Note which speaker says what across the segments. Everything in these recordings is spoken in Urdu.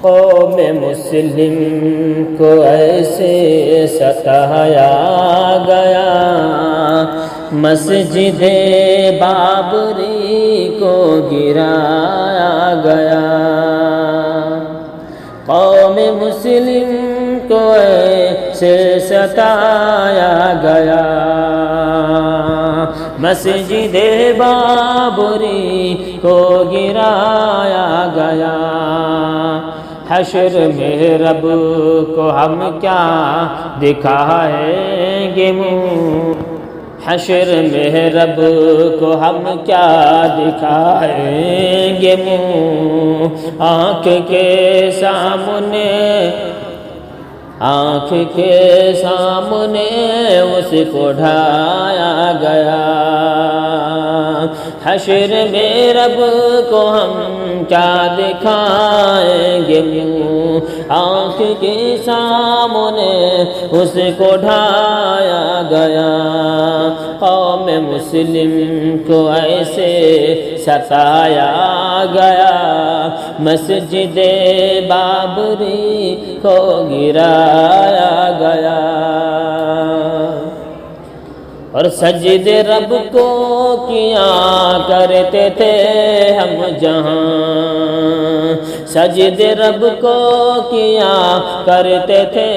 Speaker 1: قوم مسلم کو ایسے ستایا گیا، مسجد بابری کو گرایا گیا۔ قوم مسلم کو ایسے ستایا گیا، مسجد بابری کو گرایا گیا۔ حشر میں رب کو ہم کیا دکھائیں گے منہ، حشر میں رب کو ہم کیا دکھائیں گے منہ، آنکھ کے سامنے اس کو ڈھایا گیا۔ حشر میں رب کو ہم کیا دکھائیں گے منہ، آنکھ کے سامنے اس کو ڈھایا گیا۔ قوم مسلم کو ایسے ستایا گیا، مسجد بابری کو گرایا گیا۔ اور سجدے رب کو کیا کرتے تھے ہم جہاں، سجدے رب کو کیا کرتے تھے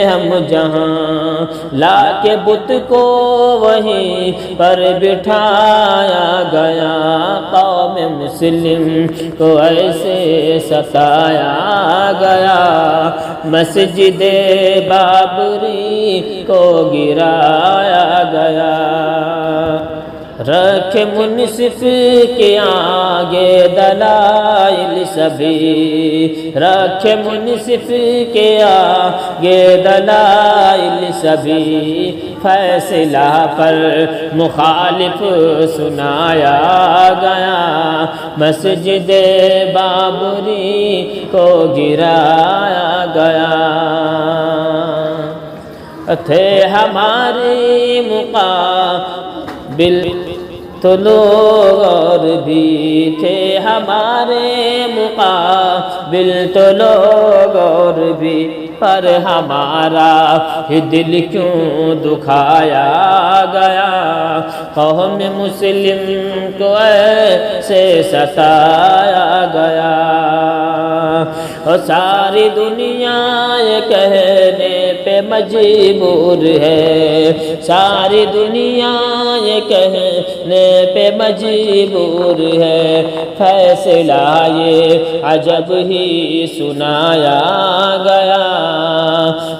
Speaker 1: ہم جہاں، لا کے بت کو وہیں پر بٹھایا گیا۔ قوم مسلم کو ایسے ستایا گیا، مسجد بابری کو گرایا گیا۔ رکھ منصف کے آگے دلائل سبھی، رکھ منصف کے آگے دلائل سبھی، فیصلہ پر مخالف سنایا گیا، مسجد بابری کو گرایا گیا۔ تھے ہماری مقابل تو لوگ اور بھی، تھے ہمارے مقابل تو لوگ اور بھی، پر ہمارا ہی دل کیوں دکھایا گیا۔ قوم مسلم کو ایسے ستایا گیا، اور ساری دنیا یہ کہنے پہ مجبور ہے، ساری دنیا یہ کہنے پہ مجبور ہے، فیصلہ یہ عجب ہی سنایا گیا،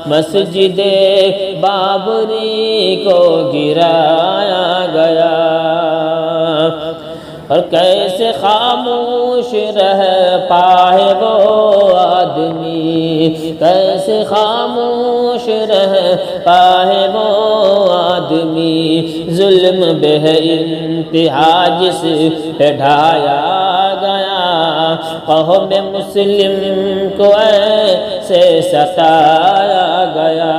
Speaker 1: مسجد بابری کو گرایا گیا۔ اور کیسے خاموش رہ پائے وہ آدمی، کیسے خاموش رہ پائے وہ آدمی، ظلم بے انتہا جس پہ ڈھایا گیا۔ قوم مسلم کو ایسے ستایا گیا،